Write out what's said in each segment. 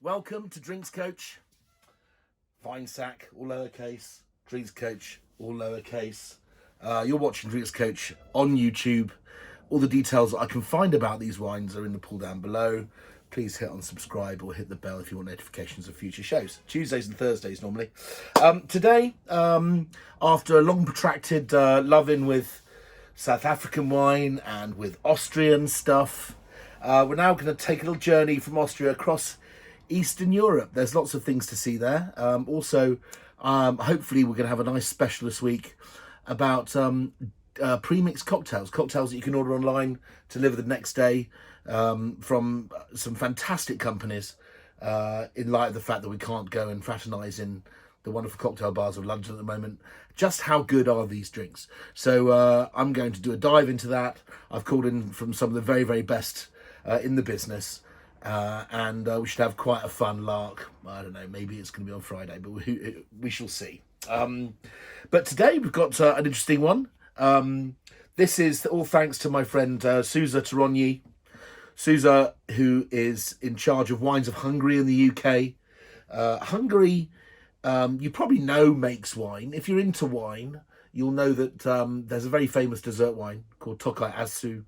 Welcome to Drinks Coach. Vine Sack, all lowercase. Drinks Coach, all lowercase. You're watching Drinks Coach on YouTube. All the details that I can find about these wines are in the pull down below. Please hit on subscribe or hit the bell if you want notifications of future shows. Tuesdays and Thursdays normally. Today, after a long protracted love-in with South African wine and with Austrian stuff, we're now going to take a little journey from Austria across Eastern Europe. There's lots of things to see there. Hopefully we're going to have a nice special this week about pre-mixed cocktails that you can order online, deliver the next day, from some fantastic companies, in light of the fact that we can't go and fraternise in the wonderful cocktail bars of London at the moment. Just how good are these drinks? So I'm going to do a dive into that. I've called in from some of the very, very best in the business. And we should have quite a fun lark. I don't know, maybe it's going to be on Friday, but we shall see. But today we've got an interesting one. This is all thanks to my friend Souza Taronyi. Souza, who is in charge of Wines of Hungary in the UK. Hungary, you probably know, makes wine. If you're into wine, you'll know that there's a very famous dessert wine called Tokai Asu,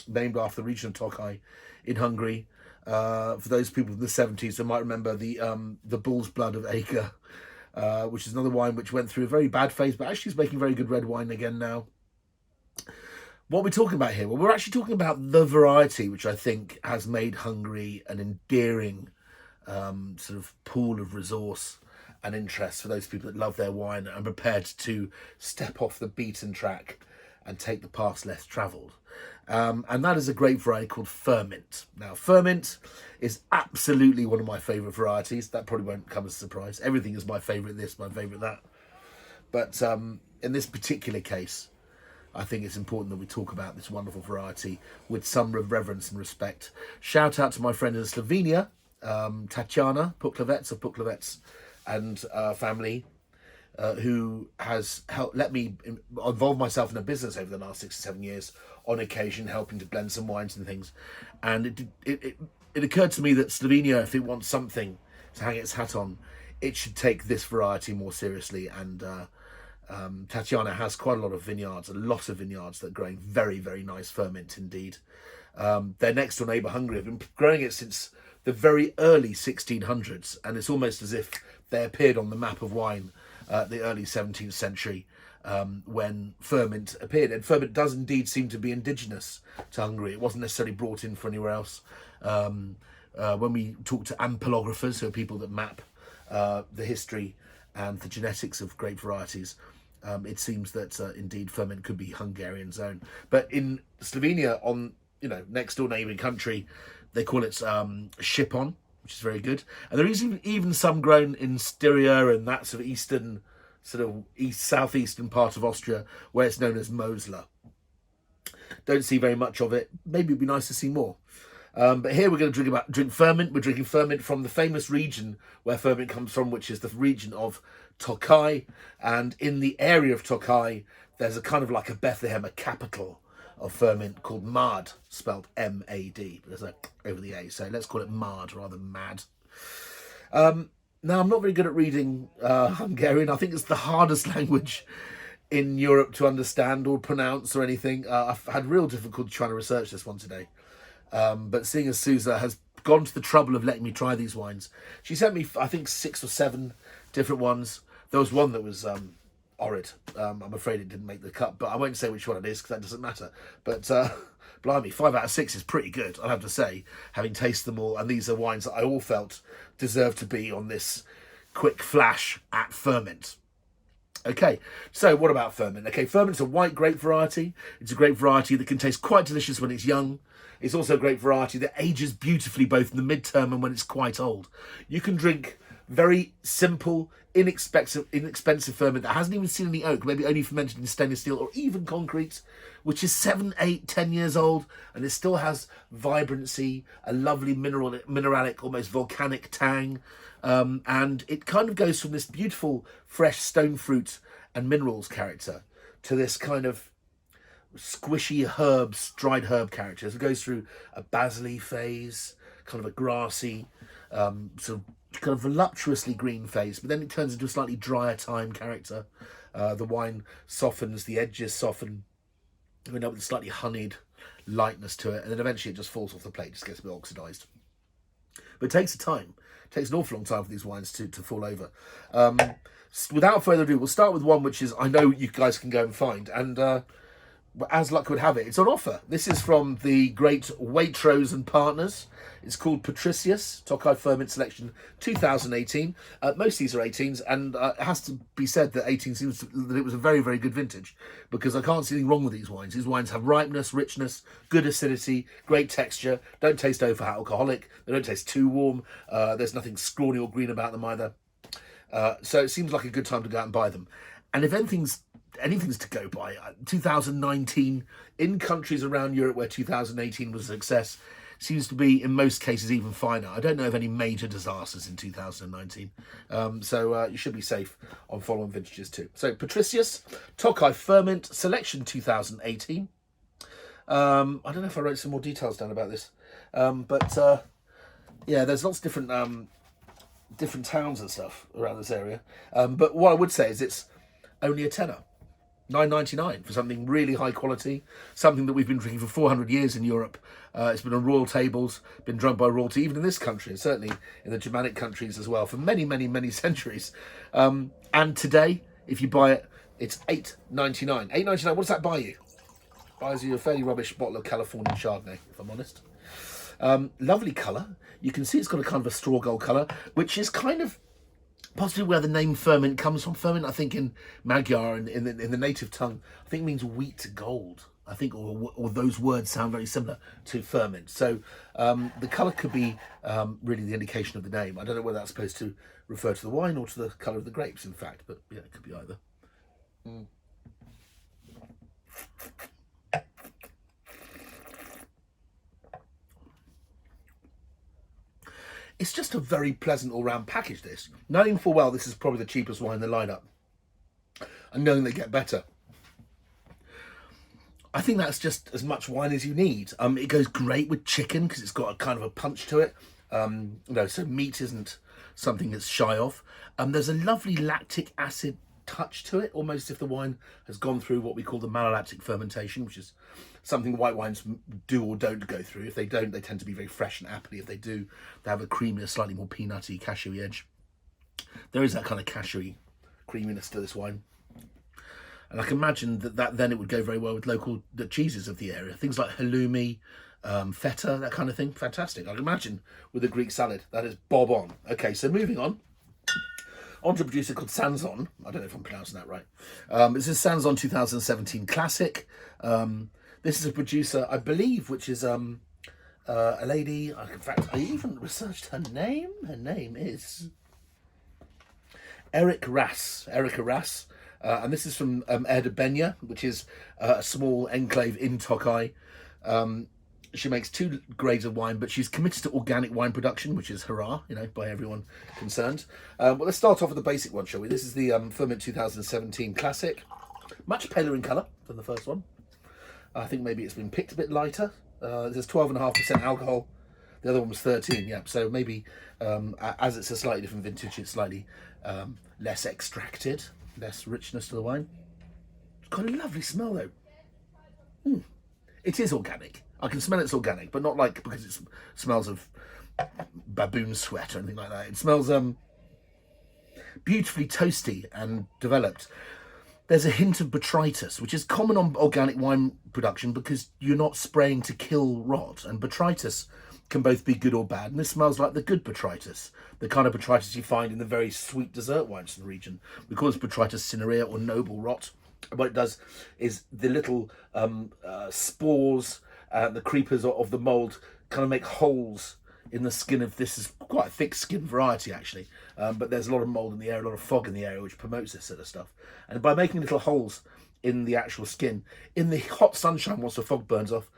named after the region of Tokai in Hungary. For those people from the 70s, they might remember the bull's blood of Acre, which is another wine which went through a very bad phase, but actually is making very good red wine again now. What are we talking about here? Well, we're actually talking about the variety, which I think has made Hungary an endearing sort of pool of resource and interest for those people that love their wine and are prepared to step off the beaten track and take the path less travelled. And that is a grape variety called Furmint. Now, Furmint is absolutely one of my favourite varieties. That probably won't come as a surprise. Everything is my favourite this, my favourite that. But in this particular case, I think it's important that we talk about this wonderful variety with some reverence and respect. Shout out to my friend in Slovenia, Tatiana Puklovets of Puklovets and family, who has let me involve myself in a business over the last 6 to 7 years, on occasion helping to blend some wines and things. And it occurred to me that Slovenia, if it wants something to hang its hat on, it should take this variety more seriously. And Tatiana has quite a lot of vineyards that are growing very, very nice Furmint indeed. Their next door neighbour, Hungary, have been growing it since the very early 1600s, and it's almost as if they appeared on the map of wine the early 17th century, when Furmint appeared. And Furmint does indeed seem to be indigenous to Hungary. It wasn't necessarily brought in from anywhere else. When we talk to ampelographers, who are people that map the history and the genetics of grape varieties, it seems that indeed Furmint could be Hungarian's own. But in Slovenia, on next door neighbouring country, they call it Shipon, which is very good. And there is even some grown in Styria and that sort of southeastern part of Austria, where it's known as Mosler. Don't see very much of it. Maybe it'd be nice to see more. But here we're going to drink Furmint. We're drinking Furmint from the famous region where Furmint comes from, which is the region of Tokai. And in the area of Tokai, there's a kind of like a Bethlehem, a capital of Furmint, called Mad, spelled M-A-D. But there's over the A, so let's call it Mad rather than Mad. Now, I'm not very good at reading Hungarian. I think it's the hardest language in Europe to understand or pronounce or anything. I've had real difficulty trying to research this one today. But seeing as Souza has gone to the trouble of letting me try these wines, she sent me, I think, 6 or 7 different ones. There was one that was horrid. I'm afraid it didn't make the cut, but I won't say which one it is because that doesn't matter. But blimey, 5 out of 6 is pretty good, I have to say, having tasted them all. And these are wines that I all felt deserve to be on this quick flash at Furmint. Okay, so what about Furmint? Okay, Furmint's a white grape variety. It's a grape variety that can taste quite delicious when it's young. It's also a grape variety that ages beautifully both in the midterm and when it's quite old. You can drink very simple, inexpensive Furmint that hasn't even seen any oak, maybe only fermented in stainless steel or even concrete, which is 7, 8, 10 years old, and it still has vibrancy, a lovely mineralic, almost volcanic tang, and it kind of goes from this beautiful, fresh stone fruit and minerals character to this kind of squishy herbs, dried herb character. It goes through a basil phase, kind of a grassy sort of kind of voluptuously green face, but then it turns into a slightly drier time character. The wine softens, the edges soften, you end up with a slightly honeyed lightness to it, and then eventually it just falls off the plate, just gets a bit oxidised. But it takes time. It takes an awful long time for these wines to fall over. Without further ado, we'll start with one which is, I know you guys can go and find, and as luck would have it, it's on offer. This is from the great Waitrose and Partners. It's called Patricius, Tokai Furmint Selection 2018. Most of these are 18s, and it has to be said that 18 seems that it was a very, very good vintage, because I can't see anything wrong with these wines. These wines have ripeness, richness, good acidity, great texture, don't taste over alcoholic, they don't taste too warm, there's nothing scrawny or green about them either. So it seems like a good time to go out and buy them. And if anything's to go by, 2019 in countries around Europe where 2018 was a success seems to be in most cases even finer. I don't know of any major disasters in 2019, so you should be safe on following vintages too. So Patricius Tokai Furmint Selection 2018. I don't know if I wrote some more details down about this, but yeah, there's lots of different towns and stuff around this area, but what I would say is it's only a tenner. $9.99 for something really high quality, something that we've been drinking for 400 years in Europe. It's been on royal tables, been drunk by royalty, even in this country, and certainly in the Germanic countries as well, for many, many, many centuries. And today, if you buy it, it's $8.99. $8.99, what does that buy you? Buys you a fairly rubbish bottle of Californian Chardonnay, if I'm honest. Lovely colour. You can see it's got a kind of a straw gold colour, which is kind of possibly where the name Furmint comes from. Furmint, I think, in Magyar, and in the native tongue, I think means wheat gold. I think, or those words sound very similar to Furmint. So the colour could be really the indication of the name. I don't know whether that's supposed to refer to the wine or to the colour of the grapes, in fact, but yeah, it could be either. It's just a very pleasant all-round package, this. Knowing full well this is probably the cheapest wine in the lineup, and knowing they get better, I think that's just as much wine as you need. It goes great with chicken because it's got a kind of a punch to it. So meat isn't something that's shy of. There's a lovely lactic acid touch to it, almost if the wine has gone through what we call the malolactic fermentation, which is something white wines do or don't go through. If they don't, they tend to be very fresh and appley. If they do, they have a creamier, slightly more peanutty, cashewy edge. There is that kind of cashewy creaminess to this wine. And I can imagine that then it would go very well with the cheeses of the area. Things like halloumi, feta, that kind of thing. Fantastic. I can imagine with a Greek salad. That is bob on. Okay, so moving on. Onto a producer called Sanzon. I don't know if I'm pronouncing that right. This is Sanzon 2017 Classic. This is a producer, I believe, which is a lady. In fact, I even researched her name. Her name is Erica Rass. And this is from Erdebenya, which is a small enclave in Tokai. She makes 2 grades of wine, but she's committed to organic wine production, which is hurrah, by everyone concerned. Well, let's start off with the basic one, shall we? This is the Furmint 2017 Classic. Much paler in colour than the first one. I think maybe it's been picked a bit lighter. There's 12.5% alcohol. The other one was 13, yeah. So maybe as it's a slightly different vintage, it's slightly less extracted, less richness to the wine. It's got a lovely smell, though. It is organic. I can smell it's organic, but not like because it smells of baboon sweat or anything like that. It smells beautifully toasty and developed. There's a hint of botrytis, which is common on organic wine production because you're not spraying to kill rot. And botrytis can both be good or bad. And this smells like the good botrytis, the kind of botrytis you find in the very sweet dessert wines in the region. We call this botrytis cinerea or noble rot. What it does is the little spores, the creepers of the mould kind of make holes in the skin of this. Is quite a thick skin variety actually, but there's a lot of mould in the area, a lot of fog in the area, which promotes this sort of stuff. And by making little holes in the actual skin, in the hot sunshine, once the fog burns off,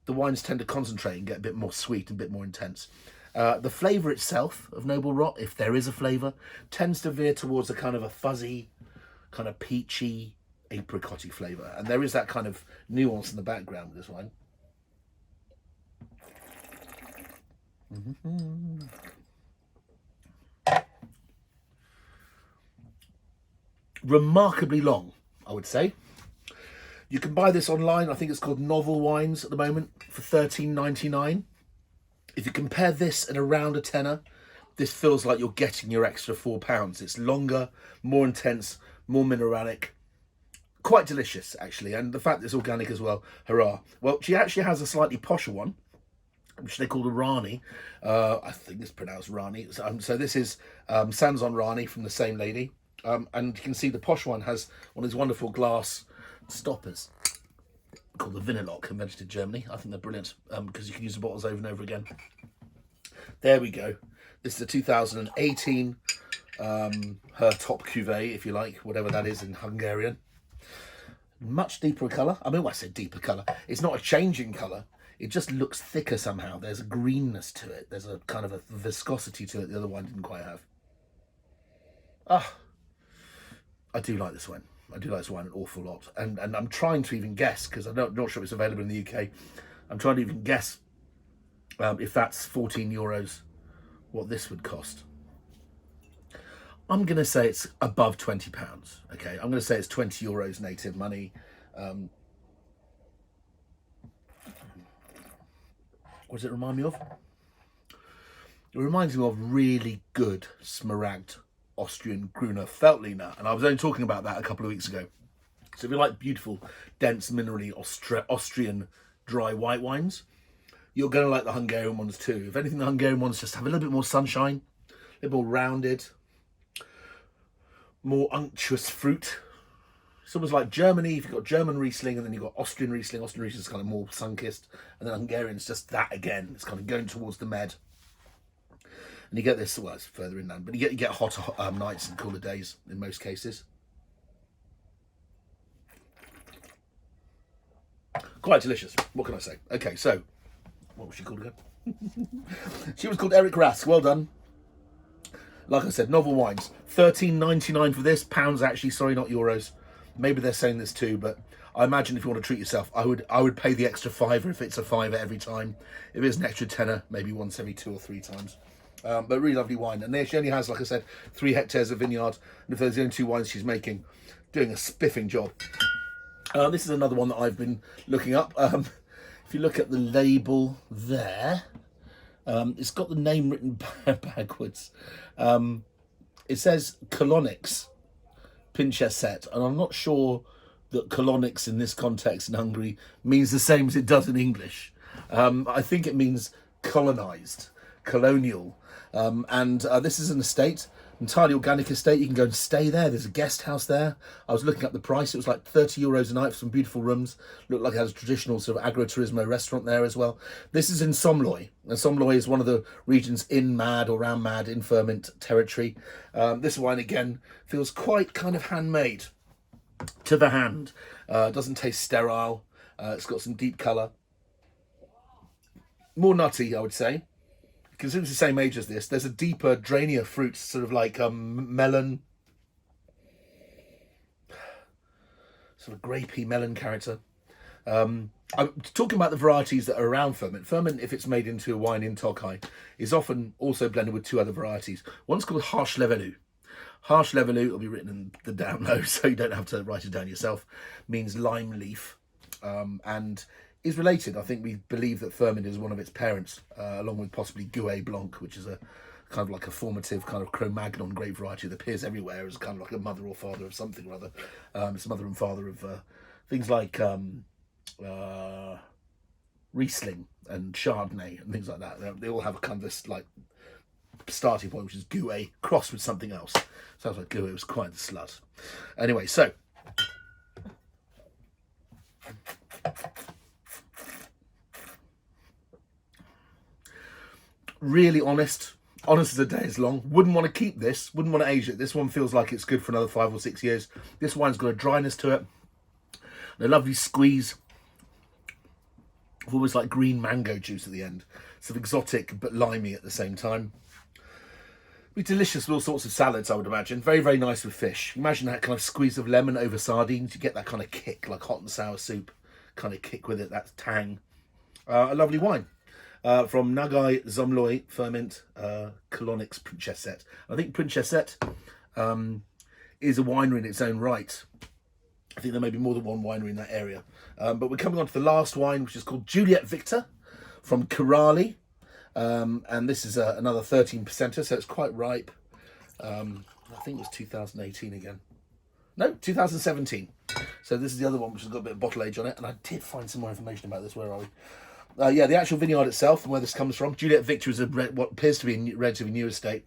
the wines tend to concentrate and get a bit more sweet and a bit more intense. The flavour itself of noble rot, if there is a flavour, tends to veer towards a kind of a fuzzy, kind of peachy, apricotty flavour, and there is that kind of nuance in the background with this wine. remarkably long, I would say. You can buy this online. I think it's called Novel Wines at the moment for $13.99. If you compare this at around a tenner, this feels like you're getting your extra £4. It's longer, more intense, more mineralic. Quite delicious, actually. And the fact that it's organic as well, hurrah. Well, she actually has a slightly posher one, which they call a Rani. I think it's pronounced Rani. So this is SanzonRány from the same lady. And you can see the posh one has one of these wonderful glass stoppers called the Vineyard, invented in Germany. I think they're brilliant because you can use the bottles over and over again. There we go. This is a 2018, her top cuvée, if you like, whatever that is in Hungarian. Much deeper colour. I mean, when I say deeper colour, it's not a change in colour. It just looks thicker somehow. There's a greenness to it. There's a kind of a viscosity to it the other one didn't quite have. I do like this wine. I do like this wine an awful lot. And I'm trying to even guess, because I'm not sure if it's available in the UK. I'm trying to even guess if that's €14, what this would cost. I'm going to say it's above £20. Okay, I'm going to say it's €20 native money. What does it remind me of? It reminds me of really good Smaragd Austrian Gruner Veltliner, and I was only talking about that a couple of weeks ago. So if you like beautiful, dense, minerally Austrian dry white wines, you're going to like the Hungarian ones too. If anything, the Hungarian ones just have a little bit more sunshine, a little more rounded, more unctuous fruit. It's almost like Germany. If you've got German Riesling and then you've got Austrian Riesling. Austrian Riesling is kind of more sun-kissed, and then Hungarian's just that again. It's kind of going towards the med. And you get this, well, it's further inland, but you get hotter nights and cooler days in most cases. Quite delicious. What can I say? Okay, so what was she called again? She was called Eric Rask. Well done. Like I said, Novel Wines, £13.99 for this. Pounds actually, sorry, not euros. Maybe they're saying this too, but I imagine if you want to treat yourself, I would pay the extra £5 if it's a £5 every time. If it's an extra tenner, maybe once every 2 or 3 times. But really lovely wine. And there she only has, like I said, 3 hectares of vineyard. And if there's the only 2 wines she's making, doing a spiffing job. This is another one that I've been looking up. If you look at the label there, it's got the name written backwards. It says Kolonics, Pinceszet, and I'm not sure that Kolonics in this context in Hungary means the same as it does in English. I think it means colonized, colonial. This is an estate, entirely organic estate. You can go and stay there. There's a guest house there. I was looking up the price. It was like €30 a night for some beautiful rooms. Looked like it has a traditional sort of agroturismo restaurant there as well. This is in Somloi. And Somloi is one of the regions in Mad or around Mad in Furmint territory. This wine, again, feels quite kind of handmade to the hand. Doesn't taste sterile. It's got some deep colour. More nutty, I would say. Considering it's the same age as this, there's a deeper, drainier fruit, sort of like melon, sort of grapey melon character. I'm talking about the varieties that are around Furmint. Furmint, if it's made into a wine in Tokai, is often also blended with 2 other varieties. One's called Harsh Levelu. Harsh Levelu, will be written in the down low, so you don't have to write it down yourself, means lime leaf, and is related. I think we believe that Furmint is one of its parents, along with possibly Gouet Blanc, which is a kind of like a formative kind of Cro-Magnon grape variety that appears everywhere as kind of like a mother or father of something or other. It's mother and father of things like Riesling and Chardonnay and things like that. They all have a kind of this like starting point, which is Gouet crossed with something else. Sounds like Gouet was quite the slut. Anyway, so really honest as the day is long. Wouldn't want to keep this, wouldn't want to age it. This one feels like it's good for another 5 or 6 years. This wine's got a dryness to it, a lovely squeeze of almost like green mango juice at the end. Sort of exotic but limey at the same time. Be delicious with all sorts of salads, I would imagine. Very, very nice with fish. Imagine that kind of squeeze of lemon over sardines. You get that kind of kick, like hot and sour soup kind of kick with it, that tang. A lovely wine. From Nágy-Somloi, Furmint, Kolonics, Pinceszet. I think Pinceszet is a winery in its own right. I think there may be more than one winery in that area. But we're coming on to the last wine, which is called Juliet Victor from Király. And this is another 13%er, so it's quite ripe. I think it was 2018 again. No, 2017. So this is the other one, which has got a bit of bottle age on it. And I did find some more information about this. Where are we? Yeah, the actual vineyard itself and where this comes from. Juliet Victor is what appears to be a relatively new estate.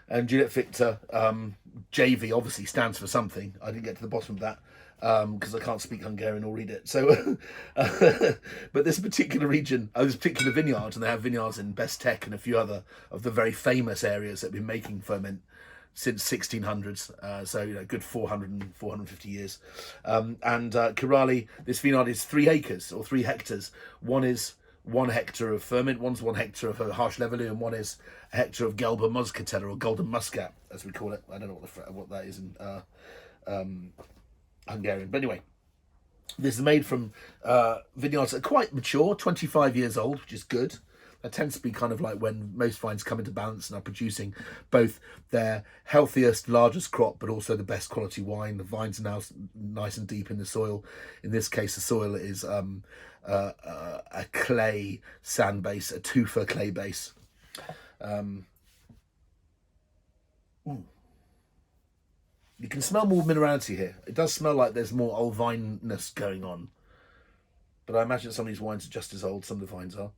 And Juliet Victor, JV, obviously stands for something. I didn't get to the bottom of that because I can't speak Hungarian or read it. So, but this particular region, this particular vineyard, and they have vineyards in Bestek and a few other of the very famous areas that have been making Furmint since 1600s. So, good 450 years. And Király, this vineyard is 3 acres or 3 hectares. One is 1 hectare of Furmint, one's 1 hectare of harsh levelly, and one is a hectare of Gelber Muscatella, or golden muscat, as we call it. I don't know what that is in Hungarian. But anyway, this is made from vineyards that are quite mature, 25 years old, which is good. That tends to be kind of like when most vines come into balance and are producing both their healthiest, largest crop, but also the best quality wine. The vines are now nice and deep in the soil. In this case, the soil is a clay sand base, a tufa clay base. You can smell more minerality here. It does smell like there's more old vineness going on. But I imagine some of these wines are just as old, some of the vines are.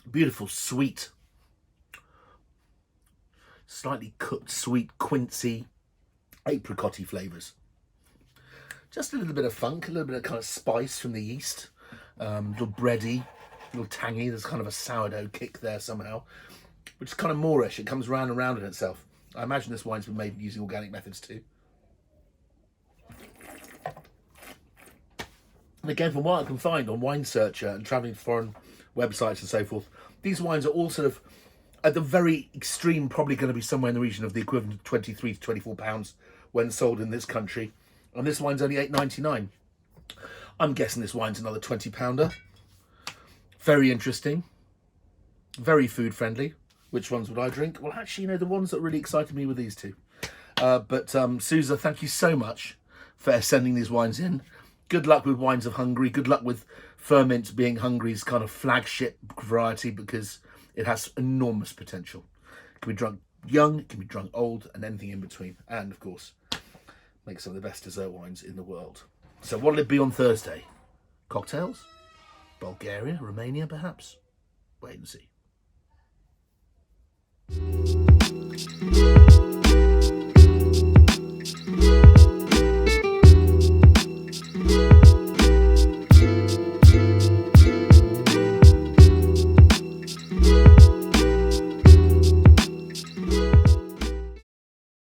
Beautiful, sweet, slightly cooked, sweet, quincy, apricot-y flavours. Just a little bit of funk, a little bit of kind of spice from the yeast. A little bready, a little tangy. There's kind of a sourdough kick there somehow, which is kind of Moorish. It comes round and round in itself. I imagine this wine's been made using organic methods too. And again, from what I can find on Wine Searcher and travelling to foreign websites and so forth, these wines are all sort of, at the very extreme, probably going to be somewhere in the region of the equivalent of 23 to 24 pounds when sold in this country. And this wine's only £8.99. I'm guessing this wine's another 20-pounder. Very interesting. Very food friendly. Which ones would I drink? Well, actually, the ones that really excited me were these two. But Susa, thank you so much for sending these wines in. Good luck with Wines of Hungary. Good luck with Furmint being Hungary's kind of flagship variety, because it has enormous potential. It can be drunk young, it can be drunk old, and anything in between. And, of course, make some of the best dessert wines in the world. So what'll it be on Thursday? Cocktails? Bulgaria? Romania, perhaps? Wait and see.